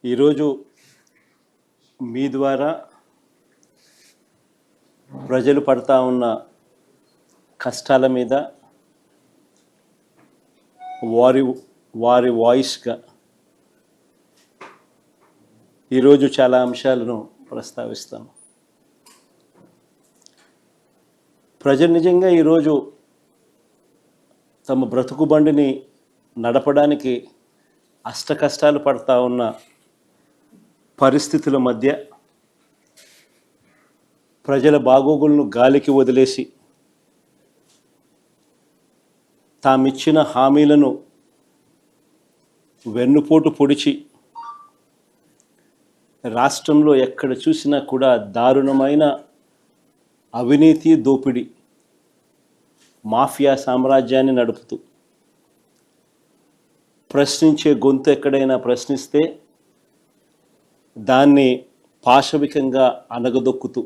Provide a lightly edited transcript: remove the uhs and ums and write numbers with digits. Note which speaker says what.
Speaker 1: ఈరోజు మీ ద్వారా ప్రజలు పడతా ఉన్న కష్టాల మీద వారి వాయిస్గా ఈరోజు చాలా అంశాలను ప్రస్తావిస్తాను. ప్రజలు నిజంగా ఈరోజు తమ బ్రతుకు బండిని నడపడానికి అష్ట కష్టాలు పడతా ఉన్న పరిస్థితుల మధ్య ప్రజల బాగోగులను గాలికి వదిలేసి తామిచ్చిన హామీలను వెన్నుపోటు పొడిచి రాష్ట్రంలో ఎక్కడ చూసినా కూడా దారుణమైన అవినీతి దోపిడీ మాఫియా సామ్రాజ్యాన్ని నడుపుతూ ప్రశ్నించే గొంతు ఎక్కడైనా ప్రశ్నిస్తే దాన్ని పాశవికంగా అనగదొక్కుతూ